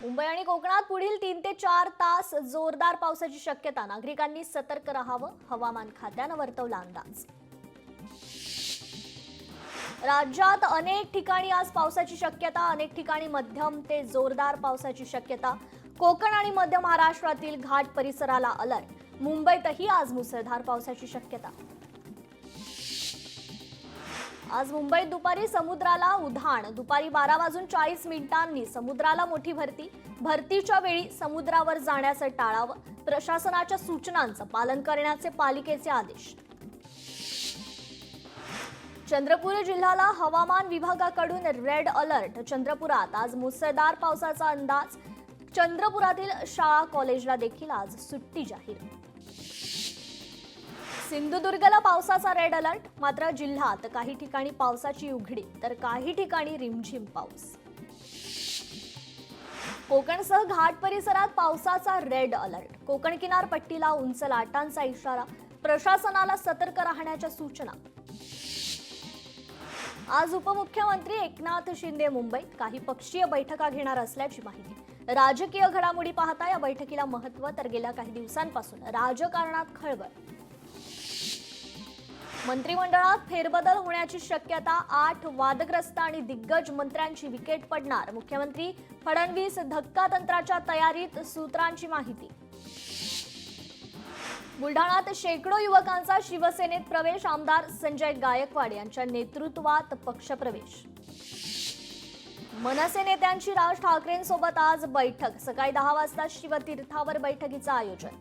मुंबई आणि कोकणात पुढील 3 ते 4 तास जोरदार पावसाची शक्यता, नागरिकांनी सतर्क राहावं, हवामान खात्यानं वर्तवला अंदाज। राज्यात अनेक ठिकाणी आज पावसाची शक्यता, अनेक ठिकाणी मध्यम ते जोरदार पावसाची शक्यता। कोकण आणि मध्य महाराष्ट्रातील घाट परिसराला अलर्ट, मुंबईतही आज मुसळधार पावसाची शक्यता। आज मुंबईत दुपारी समुद्राला उधाण, दुपारी 12:40 समुद्राला मोठी भरती, भरतीच्या वेळी समुद्रावर जाण्याचं टाळावं, प्रशासनाच्या सूचनांचं पालन करण्याचे पालिकेचे आदेश। चंद्रपूर जिल्ह्याला हवामान विभागाकडून रेड अलर्ट, चंद्रपुरात आज मुसळधार पावसाचा अंदाज, चंद्रपुरातील शाळा कॉलेजला देखील आज सुट्टी जाहीर। सिंधुदुर्गला पावसाचा रेड अलर्ट, मात्र जिल्ह्यात काही ठिकाणी पावसाची उघडी तर काही ठिकाणी रिमझिम पाऊस। कोकणसह घाट परिसरात पावसाचा रेड अलर्ट, कोकण किनारपट्टीला उंच लाटांचा इशारा, प्रशासनाला सतर्क राहण्याच्या सूचना। आज उपमुख्यमंत्री एकनाथ शिंदे मुंबईत काही पक्षीय बैठका घेणार असल्याची माहिती। राजकीय घडामोडी पाहता या बैठकीला महत्त्व, तर गेल्या काही दिवसांपासून राजकारणात खळबळ। मंत्रिमंडळात फेरबदल होण्याची शक्यता, 8 वादग्रस्त आणि दिग्गज मंत्र्यांची विकेट पडणार, मुख्यमंत्री फडणवीस धक्कातंत्राच्या तयारीत, सूत्रांची माहिती। बुलढाण्यात शेकडो युवकांचा शिवसेनेत प्रवेश, आमदार संजय गायकवाड यांच्या नेतृत्वात पक्षप्रवेश। मनसे नेत्यांची राज ठाकरेंसोबत आज बैठक, सकाळी 10 वाजता शिवतीर्थावर बैठकीचं आयोजन।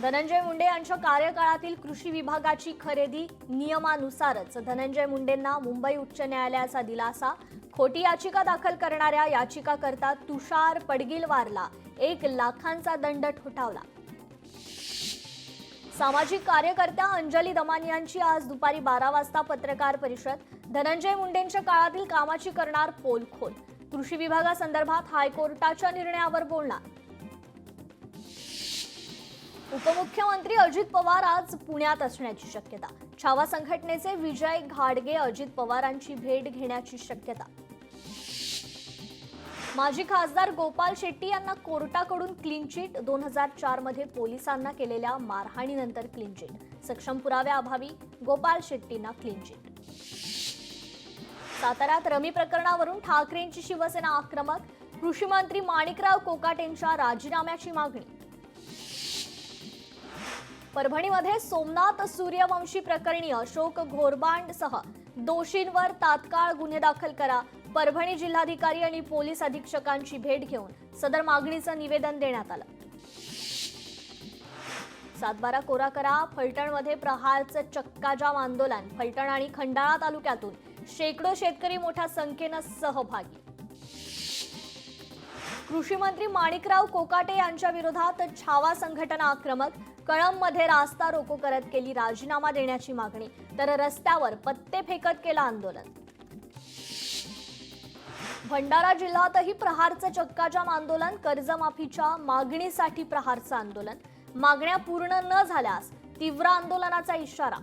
धनंजय मुंडे यांच्या कार्यकाळातील कृषी विभागाची खरेदी नियमानुसारच, धनंजय मुंडेंना मुंबई उच्च न्यायालयाचा दिलासा, खोटी याचिका दाखल करणाऱ्या याचिकाकर्ता तुषार पडगिलवारला 1 लाखांचा दंड ठोठावला। सामाजिक कार्यकर्त्या अंजली दमानी यांची आज दुपारी 12 वाजता पत्रकार परिषद, धनंजय मुंडेंच्या काळातील कामाची करणार पोलखोल, कृषी विभागासंदर्भात हायकोर्टाच्या निर्णयावर बोलणार। उपमुख्यमंत्री अजित पवार आज पुण्यात असण्याची शक्यता, छावा संघटनेचे विजय घाडगे अजित पवारांची भेट घेण्याची शक्यता। माजी खासदार गोपाल शेट्टी यांना कोर्टाकडून क्लीन चिट, 2004 मध्ये पोलिसांना केलेल्या मारहाणीनंतर क्लीन चिट, सक्षम पुराव्याअभावी गोपाल शेट्टींना क्लीन चिट। साताऱ्यात रमी प्रकरणावरून ठाकरेंची शिवसेना आक्रमक, कृषी मंत्री माणिकराव कोकाटेंच्या राजीनाम्याची मागणी। परभणीमध्ये सोमनाथ सूर्यवंशी प्रकरणी अशोक घोरबांडसह दोषींवर तात्काळ गुन्हे दाखल करा, परभणी जिल्हाधिकारी आणि पोलीस अधीक्षकांची भेट घेऊन सदर मागणीचं निवेदन देण्यात आलं। 7/12 कोरा करा, फलटणमध्ये प्रहारचं चक्काजाम आंदोलन, फलटण आणि खंडाळा तालुक्यातून शेकडो शेतकरी मोठ्या संख्येनं सहभागी। कृषी मंत्री माणिकराव कोकाटे यांच्या विरोधात छावा संघटना आक्रमक, कळंबमध्ये रास्ता रोको करत केली राजीनामा देण्याची मागणी, तर रस्त्यावर पत्ते फेकत केलं आंदोलन। भंडारा जिल्ह्यातही प्रहारचं चक्काजाम आंदोलन, कर्जमाफीच्या मागणीसाठी प्रहारचं आंदोलन, मागण्या पूर्ण न झाल्यास तीव्र आंदोलनाचा इशारा।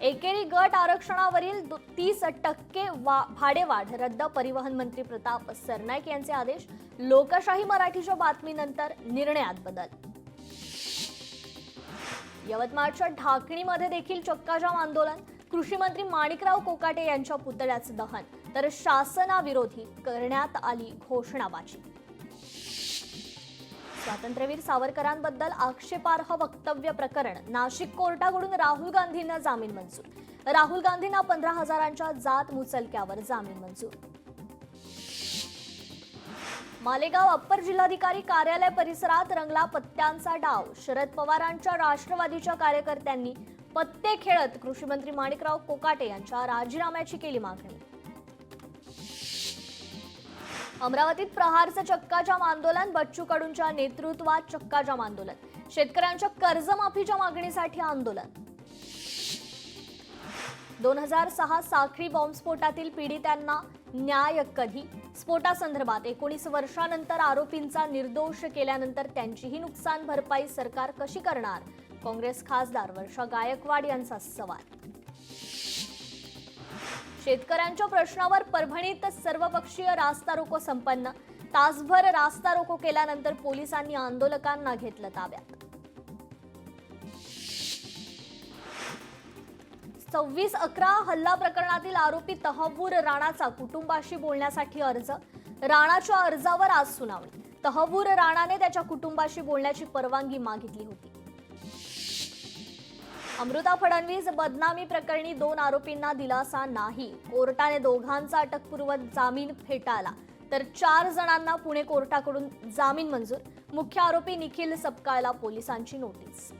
एकेरी गट आरक्षणावरील 30% भाडेवाढ रद्द, परिवहन मंत्री प्रताप सरनाईक यांचे आदेश, लोकशाही मराठीच्या बातमीनंतर निर्णयात बदल। यवतमाळच्या ढाकणीमध्ये देखील चक्काजाम आंदोलन, कृषी मंत्री माणिकराव कोकाटे यांच्या पुतळ्याचं दहन, तर शासनाविरोधी करण्यात आली घोषणाबाजी। स्वातंत्र्यवीर सावरकरांबद्दल आक्षेपार्ह वक्तव्य प्रकरण, नाशिक कोर्टाकडून राहुल गांधींना जामीन मंजूर, राहुल गांधींना 15,000च्या जात मुचलक्यावर जामीन मंजूर। मालेगाव अप्पर जिल्हाधिकारी कार्यालय परिसरात रंगला पत्त्यांचा डाव, शरद पवारांच्या राष्ट्रवादीच्या कार्यकर्त्यांनी पत्ते खेळत कृषी मंत्री माणिकराव कोकाटे यांच्या राजीनाम्याची केली मागणी। अमरावतीत प्रहारचं चक्काजाम आंदोलन, बच्चू कडूंच्या नेतृत्वात चक्काजाम आंदोलन, शेतकऱ्यांच्या कर्जमाफीच्या मागणीसाठी आंदोलन। 2006 साखळी बॉम्बस्फोटातील पीडितांना न्याय कधी, स्फोटासंदर्भात 19 वर्षांनंतर आरोपींचा निर्दोष केल्यानंतर त्यांचीही नुकसान भरपाई सरकार कशी करणार, काँग्रेस खासदार वर्षा गायकवाड यांचा सवाल। शेतकऱ्यांच्या प्रश्नावर परभणीत सर्वपक्षीय रास्ता रोको संपन्न. तासभर रास्ता रोको केल्यानंतर पोलिसांनी आंदोलकांना घेतलं ताब्यात. 26/11 हल्ला प्रकरणातील आरोपी तहव्वूर राणाचा कुटुंबाशी बोलण्यासाठी अर्ज. राणाच्या अर्जावर आज सुनावणी. तहव्वूर राणाने त्याच्या कुटुंबाशी बोलण्याची परवानगी मागितली होती. अमृता फडणवीस बदनामी प्रकरणी 2 आरोपींना दिलासा नाही. कोर्टाने दोघांचा अटकपूर्व जामीन फेटाळला, तर 4 जणांना पुणे कोर्टाकडून जामीन मंजूर. मुख्य आरोपी निखिल सपकाळला पोलिसांची नोटीस.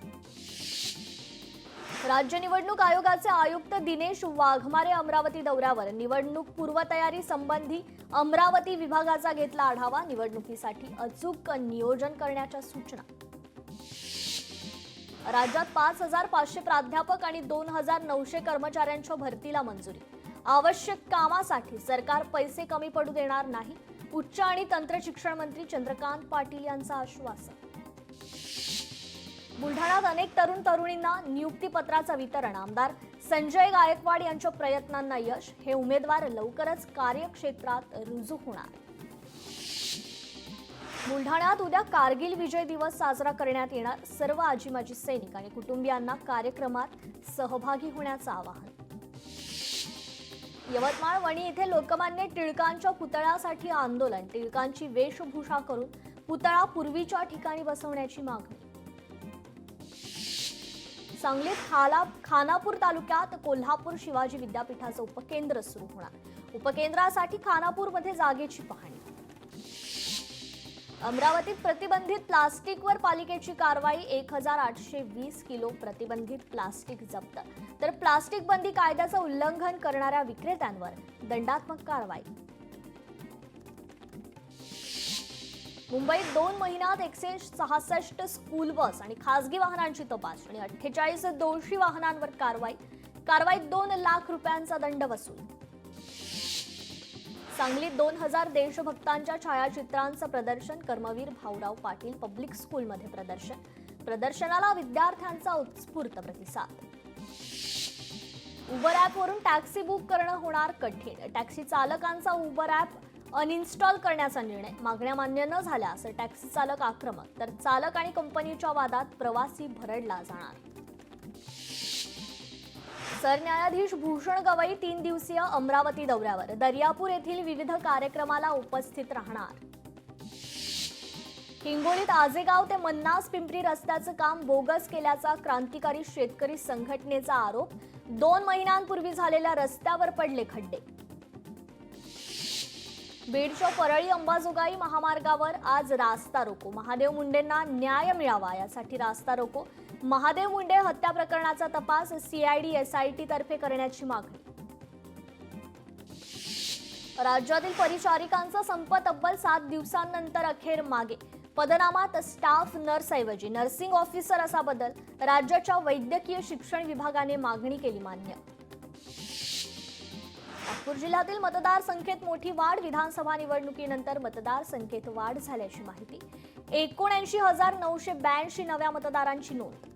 राज्य निवडणूक आयोगाचे आयुक्त दिनेश वाघमारे अमरावती दौऱ्यावर. निवडणूक पूर्वतयारी संबंधी अमरावती विभागाचा घेतला आढावा. निवडणुकीसाठी अचूक नियोजन करण्याच्या सूचना. राज्यात 5,500 प्राध्यापक आणि 2,900 कर्मचाऱ्यांच्या भरतीला मंजुरी. आवश्यक कामासाठी सरकार पैसे कमी पडू देणार नाही. उच्च आणि तंत्र शिक्षण मंत्री चंद्रकांत पाटील यांचं आश्वासन. बुलढाण्यात अनेक तरुणींना नियुक्तीपत्राचं वितरण. आमदार संजय गायकवाड यांच्या प्रयत्नांना यश. हे उमेदवार लवकरच कार्यक्षेत्रात रुजू होणार. बुलढाण्यात उद्या कारगिल विजय दिवस साजरा करण्यात येणार. सर्व आजी-माजी सैनिक आणि कुटुंबियांना कार्यक्रमात सहभागी होण्याचं आवाहन. यवतमाळ वणी येथे लोकमान्य टिळकांच्या पुतळ्यासाठी आंदोलन. टिळकांची वेशभूषा करून पुतळा पूर्वीच्या ठिकाणी बसवण्याची मागणी. सांगलीत खानापूर तालुक्यात कोल्हापूर शिवाजी विद्यापीठाचं उपकेंद्र सुरू होणार. उपकेंद्रासाठी खानापूरमध्ये जागेची पाहणी. अमरावतीत प्रतिबंधित प्लास्टिकवर पालिकेची कारवाई. 1,820 किलो प्रतिबंधित प्लास्टिक जप्त. तर प्लास्टिक बंदी कायद्याचं उल्लंघन करणाऱ्या विक्रेत्यांवर दंडात्मक कारवाई. मुंबईत 2 महिन्यात 166 स्कूल बस आणि खासगी वाहनांची तपासणी. 48 दोषी वाहनांवर कारवाई. कारवाईत 2 लाख रुपयांचा दंड वसूल. सांगलीत 2000 देशभक्तांच्या छायाचित्रांचं प्रदर्शन. कर्मवीर भाऊराव पाटील पब्लिक स्कूलमध्ये प्रदर्शन. प्रदर्शनाला विद्यार्थ्यांचा उत्स्फूर्त प्रतिसाद. उबर ॲपवरून टॅक्सी बुक करणं होणार कठीण. टॅक्सी चालकांचा उबर ॲप अनइन्स्टॉल करण्याचा निर्णय. मागण्या मान्य न झाल्यास टॅक्सी चालक आक्रमक. तर चालक आणि कंपनीच्या वादात प्रवासी भरडला जाणार. सरन्यायाधीश भूषण गवई 3 दिवसीय अमरावती दौऱ्यावर. दर्यापूर येथील विविध कार्यक्रमाला उपस्थित राहणार. हिंगोलीत आजेगाव ते मन्नास पिंपरी रस्त्याचं काम बोगस केल्याचा क्रांतिकारी शेतकरी संघटनेचा आरोप. 2 महिन्यांपूर्वी झालेल्या रस्त्यावर पडले खड्डे. बीडच्या परळी अंबाजोगाई महामार्गावर आज रास्ता रोको. महादेव मुंडेंना न्याय मिळावा यासाठी रास्ता रोको. महादेव मुंडे हत्या प्रकरणाचा तपास CID SIT तर्फे करण्याची मागणी. राज्यातील परिचारिकांचा संप तब्बल 7 दिवसांनंतर अखेर मागे. पदनामात स्टाफ नर्सऐवजी नर्सिंग ऑफिसर असा बदल. राज्याच्या वैद्यकीय शिक्षण विभागाने मागणी केली मान्य. नागपूर जिल्ह्यातील मतदार संख्येत मोठी वाढ. विधानसभा निवडणुकीनंतर मतदार संख्येत वाढ झाल्याची माहिती. 79,982 नव्या मतदारांची नोंद.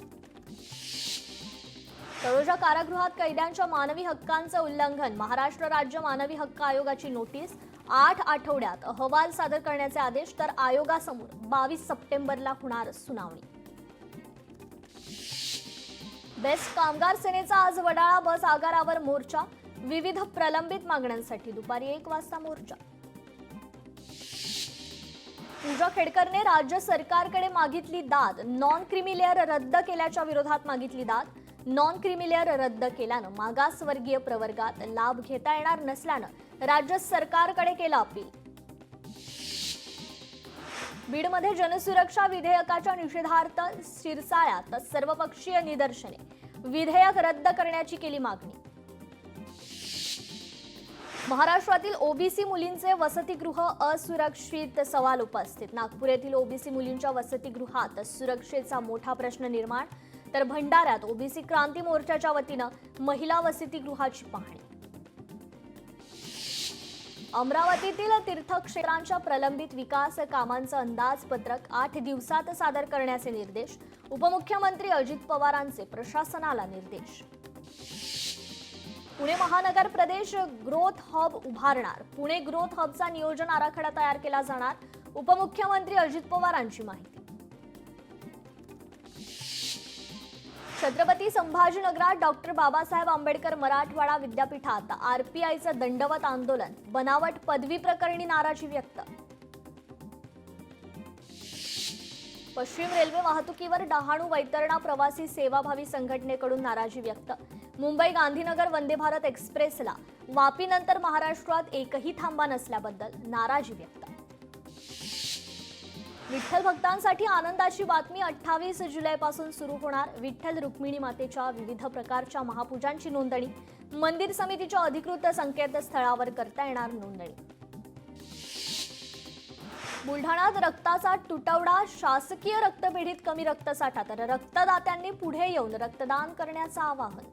तळोजा कारागृहात कैद्यांच्या मानवी हक्कांचं उल्लंघन. महाराष्ट्र राज्य मानवी हक्क आयोगाची नोटीस. 8 आठवड्यात अहवाल सादर करण्याचे आदेश. तर आयोगासमोर 22 सप्टेंबरला होणार सुनावणी. बेस्ट कामगार सेनेचा आज वडाळा बस आगारावर मोर्चा. विविध प्रलंबित मागण्यांसाठी दुपारी 1 वाजता मोर्चा. पूजा खेडकरने राज्य सरकारकडे मागितली दाद. नॉन क्रिमिलेअर रद्द केल्याच्या विरोधात मागितली दाद. नॉन क्रिमिलेअर रद्द केल्यानं मागासवर्गीय प्रवर्गात लाभ घेता येणार नसल्यानं राज्य सरकारकडे केलं अपील. बीडमध्ये जनसुरक्षा विधेयकाच्या निषेधार्थ शिरसाळ्यात सर्वपक्षीय निदर्शने. विधेयक रद्द करण्याची केली मागणी. महाराष्ट्रातील ओबीसी मुलींचे वसतिगृह असुरक्षित. सवाल उपस्थित. नागपूर येथील ओबीसी मुलींच्या वसतिगृहात सुरक्षेचा मोठा प्रश्न निर्माण. तर भंडाऱ्यात ओबीसी क्रांती मोर्चाच्या वतीनं महिला वसतिगृहाची पाहणी. अमरावतीतील तीर्थक्षेत्रांच्या प्रलंबित विकास कामांचं अंदाजपत्रक 8 दिवसात सादर करण्याचे निर्देश. उपमुख्यमंत्री अजित पवारांचे प्रशासनाला निर्देश. पुणे महानगर प्रदेश ग्रोथ हब उभारणार. पुणे ग्रोथ हबचा नियोजन आराखडा तयार केला जाणार. उपमुख्यमंत्री अजित पवारांची माहिती. छत्रपती संभाजीनगरात डॉक्टर बाबासाहेब आंबेडकर मराठवाडा विद्यापीठात आरपीआयचं दंडवत आंदोलन. बनावट पदवी प्रकरणी नाराजी व्यक्त. पश्चिम रेल्वे वाहतुकीवर डहाणू वैतरणा प्रवासी सेवाभावी संघटनेकडून नाराजी व्यक्त. मुंबई गांधीनगर वंदे भारत एक्सप्रेसला वापीनंतर महाराष्ट्रात एकही थांबा नसल्याबद्दल नाराजी व्यक्त. विठ्ठल भक्तांसाठी आनंदाची बातमी. 28 जुलैपासून सुरू होणार विठ्ठल रुक्मिणी मातेच्या विविध प्रकारच्या महापूजांची नोंदणी. मंदिर समितीच्या अधिकृत संकेतस्थळावर करता येणार नोंदणी. बुलढाण्यात रक्ताचा तुटवडा. शासकीय रक्तपेढीत कमी रक्तसाठा, तर रक्तदात्यांनी पुढे येऊन रक्तदान करण्याचं आवाहन.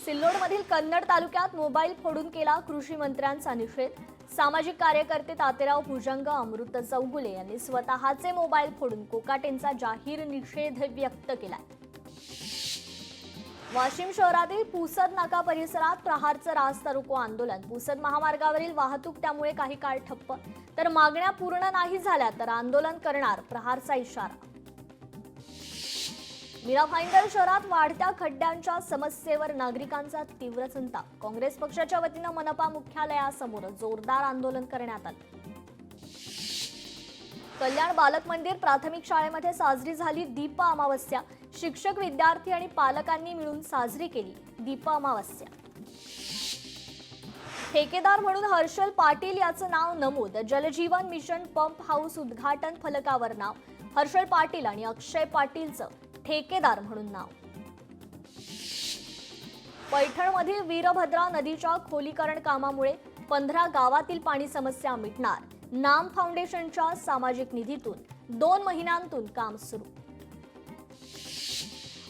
सिल्लोडमधील कन्नड तालुक्यात मोबाईल फोडून केला कृषी मंत्र्यांचा निषेध. सामाजिक कार्यकर्ते तातेराव भुजंग, अमृत चौगुले यांनी स्वतःचे मोबाईल फोडून कोकाटेंचा जाहीर निषेध व्यक्त केला. वाशिम शहरातील पुसद नाका परिसरात प्रहारचं रास्ता रोको आंदोलन. पुसद महामार्गावरील वाहतूक त्यामुळे काही काळ ठप्प, तर मागण्या पूर्ण नाही झाल्या तर आंदोलन करणार, प्रहारचा इशारा. मीरा भाईंदर शहरात वाढत्या खड्ड्यांच्या समस्येवर नागरिकांचा तीव्र संताप. काँग्रेस पक्षाच्या वतीनं मनपा मुख्यालयासमोर जोरदार आंदोलन करण्यात आलं. कल्याण बालक मंदिर प्राथमिक शाळेमध्ये साजरी झाली दीप अमावस्या. शिक्षक, विद्यार्थी आणि पालकांनी मिळून साजरी केली दीप अमावस्या. ठेकेदार म्हणून हर्षल पाटील याचं नाव नमूद. जलजीवन मिशन पंप हाऊस उद्घाटन फलकावर नाव. हर्षल पाटील आणि अक्षय पाटीलचं ठेकेदार म्हणून नाव. पैठणमधील वीरभद्रा नदीच्या खोलीकरण कामामुळे 15 गावातील पाणी समस्या मिटणार. नाम फाउंडेशनच्या सामाजिक निधीतून 2 महिन्यांतून काम सुरू.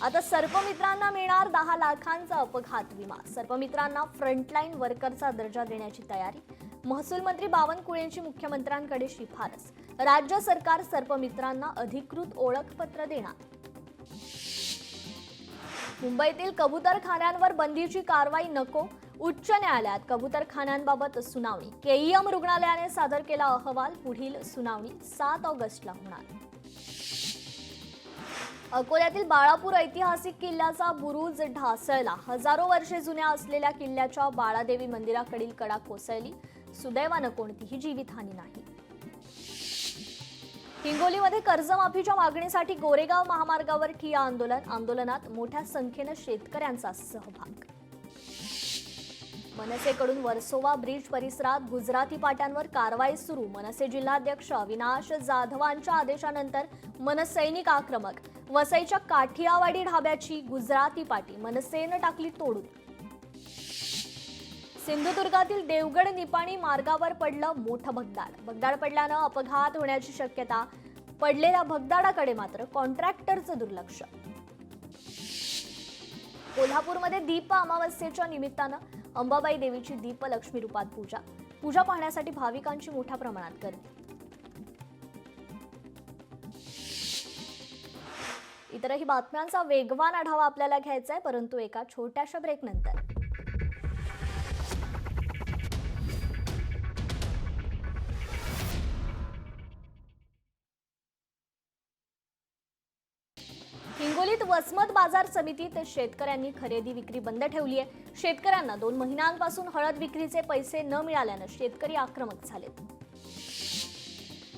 आता सर्पमित्रांना मिळणार 10 लाखांचा अपघात विमा. सर्पमित्रांना फ्रंटलाईन वर्करचा दर्जा देण्याची तयारी. महसूल मंत्री बावनकुळेंची मुख्यमंत्र्यांकडे शिफारस. राज्य सरकार सर्पमित्रांना अधिकृत ओळखपत्र देणार. मुंबईतील कबुतरखान्यांवर बंदीची कारवाई नको. उच्च न्यायालयात कबुतरखान्यांबाबत सुनावणी. केईएम रुग्णालयाने सादर केला अहवाल. पुढील सुनावणी 7 ऑगस्टला होणार. अकोल्यातील बाळापूर ऐतिहासिक किल्ल्याचा बुरुज ढासळला. हजारो वर्षे जुन्या असलेल्या किल्ल्याच्या बाळादेवी मंदिराकडील कडा कोसळली. सुदैवानं कोणतीही जीवितहानी नाही. हिंगोलीमध्ये कर्जमाफीच्या मागणीसाठी गोरेगाव महामार्गावर ठिय्या आंदोलन. आंदोलनात मोठ्या संख्येनं शेतकऱ्यांचा सहभाग. मनसेकडून वर्सोवा ब्रिज परिसरात गुजराती पाट्यांवर कारवाई सुरू. मनसे जिल्हाध्यक्ष अविनाश जाधवांच्या आदेशानंतर मनसैनिक आक्रमक. वसईच्या काठियावाडी ढाब्याची गुजराती पाटी मनसेनं टाकली तोडून. सिंधुदुर्गातील देवगड निपाणी मार्गावर पडलं मोठं भगदाड. भगदाड पडल्यानं अपघात होण्याची शक्यता. पडलेल्या भगदाडाकडे मात्र कॉन्ट्रॅक्टरचं दुर्लक्ष. कोल्हापूरमध्ये दीप अमावस्येच्या निमित्तानं अंबाबाई देवीची दीपलक्ष्मी रूपात पूजा पाहण्यासाठी भाविकांची मोठ्या प्रमाणात गर्दी. इतरही बातम्यांचा वेगवान आढावा आपल्याला घ्यायचा आहे, परंतु एका छोट्याशा ब्रेकनंतर. हिंगोलीत वसमत बाजार समितीत शेतकऱ्यांनी खरेदी विक्री बंद ठेवली आहे. शेतकऱ्यांना 2 महिन्यांपासून हळद विक्रीचे पैसे न मिळाल्यानं शेतकरी आक्रमक झालेत.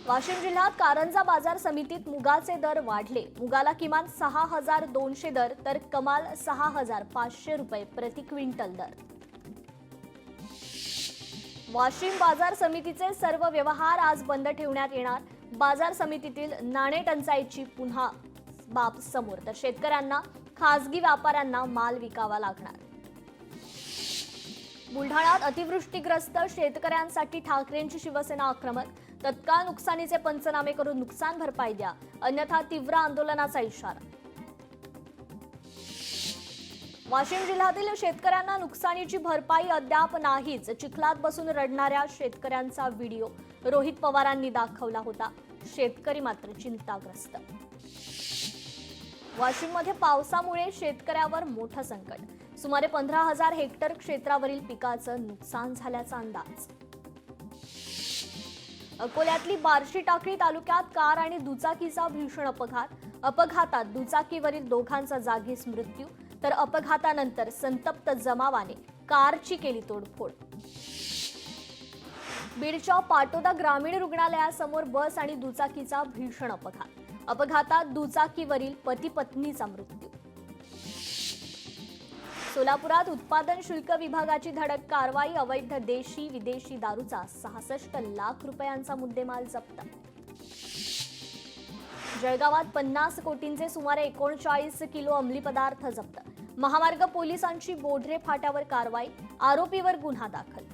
वाशिम जिल्ह्यात कारंजा बाजार समितीत मुगाचे दर वाढले. मुगाला किमान 6,200 दर तर कमाल 6,500 रुपये प्रति क्विंटल दर. वाशिम बाजार समितीचे सर्व व्यवहार आज बंद ठेवण्यात येणार. बाजार समितीतील नाणे टंचाईची पुन्हा बाब समोर, तर शेतकऱ्यांना, खासगी व्यापाऱ्यांना माल विकावा लागणार. बुलढाण्यात अतिवृष्टीग्रस्त शेतकऱ्यांसाठी ठाकरेंची शिवसेना आक्रमक. तत्काळ नुकसानीचे पंचनामे करून नुकसान भरपाई द्या, अन्यथा तीव्र आंदोलनाचा इशारा. वाशिम जिल्ह्यातील शेतकऱ्यांना नुकसानीची भरपाई अद्याप नाहीच. चिखलात बसून रडणाऱ्या शेतकऱ्यांचा व्हिडिओ रोहित पवारांनी दाखवला होता. शेतकरी मात्र चिंताग्रस्त. वाशिममध्ये पावसामुळे शेतकऱ्यावर मोठं संकट. सुमारे 15,000 हेक्टर क्षेत्रावरील पिकाचं नुकसान झाल्याचा अंदाज. अकोल्यातली बार्शी टाकळी तालुक्यात कार आणि दुचाकीचा भीषण अपघातात दुचाकीवरील दोघांचा जागीच मृत्यू, तर अपघातानंतर संतप्त जमावाने कारची केली तोडफोड. बीडच्या पाटोदा ग्रामीण रुग्णालयासमोर बस आणि दुचाकीचा भीषण अपघातात दुचाकीवरील पती पत्नीचा मृत्यू. सोलापुरात उत्पादन शुल्क विभागाची धडक कारवाई, अवैध देशी विदेशी दारूचा 66 लाख रुपयांचा मुद्देमाल जप्त. जळगावात 50 कोटींचे सुमारे 39 किलो अंमली पदार्थ जप्त. महामार्ग पोलिसांची बोढरे फाट्यावर कारवाई, आरोपीवर गुन्हा दाखल.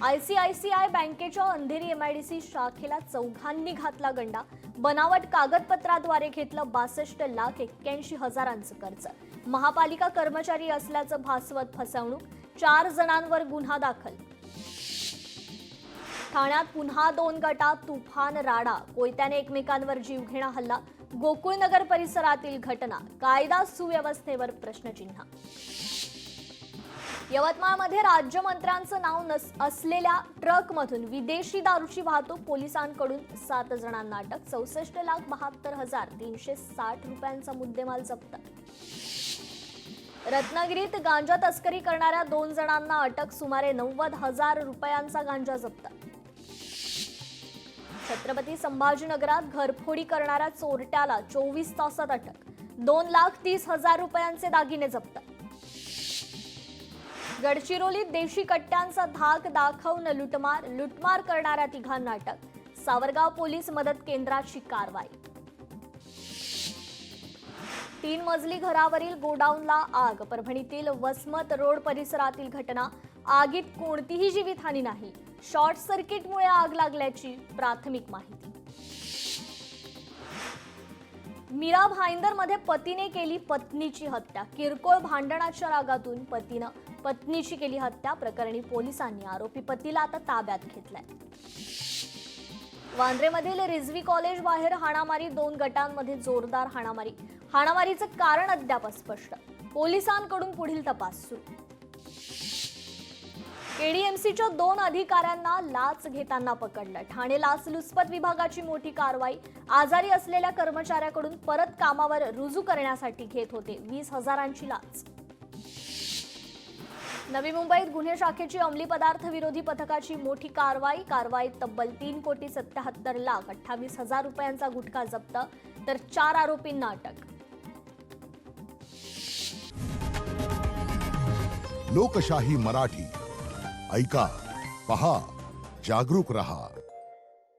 आयसीआयसीआय बँकेच्या अंधेरी एमआयडीसी शाखेला चौघांनी घातला गंडा. बनावट कागदपत्राद्वारे घेतलं 62,81,000 कर्ज. महापालिका कर्मचारी असल्याचं भासवत फसवणूक, 4 जणांवर गुन्हा दाखल. ठाण्यात पुन्हा 2 गटात तुफान राडा, कोयत्याने एकमेकांवर जीवघेणा हल्ला. गोकुळनगर परिसरातील घटना, कायदा सुव्यवस्थेवर प्रश्नचिन्ह. यवतमाळमध्ये राज्यमंत्र्यांचं नाव असलेल्या ट्रकमधून विदेशी दारूची वाहतूक, पोलिसांकडून 7 जणांना अटक. 64,72,360 रुपयांचा मुद्देमाल जप्त. रत्नागिरीत गांजा तस्करी करणाऱ्या 2 जणांना अटक. सुमारे 90,000 रुपयांचा गांजा जप्त. छत्रपती संभाजीनगरात घरफोडी करणाऱ्या चोरट्याला 24 तासात अटक. 2,30,000 रुपयांचे दागिने जप्त. गडचिरोलीत देशी कट्ट्यांचा धाक दाखवून लुटमार करणाऱ्या 3घांना अटक. सावरगाव पोलीस मदत केंद्राची कारवाई. 3 मजली घरावरील गोडाऊनला आग, परभणीतील वसमत रोड परिसरातील घटना. आगीत कोणतीही जीवितहानी नाही. शॉर्ट सर्किटमुळे आग लागल्याची प्राथमिक माहिती. मीरा भाईंदरमध्ये पतीने केली पत्नीची हत्या. किरकोळ भांडणाच्या रागातून पतीनं पत्नीची केली हत्या. प्रकरणी पोलिसांनी आरोपी पतीला आता ताब्यात घेतलाय. वांद्रेमधील रिझवी कॉलेज बाहेर हाणामारी, 2 गटांमध्ये जोरदार हाणामारी. हाणामारीचं कारण अद्याप अस्पष्ट. पोलिसांकडून पुढील तपास सुरू. केडीएमसीच्या 2 अधिकाऱ्यांना लाच घेताना पकडलं. ठाणे लाचलुचपत विभागाची मोठी कारवाई. आजारी असलेल्या कर्मचाऱ्याकडून परत कामावर रुजू करण्यासाठी घेत होते 20,000ची लाच. नवी मुंबईत गुन्हे शाखेची अंमली पदार्थ विरोधी पथकाची मोठी कारवाईत तब्बल 3,77,28,000 रुपयांचा गुटखा जप्त, तर 4 आरोपींना अटक. लोकशाही मराठी ऐका, पहा, जागरूक रहा.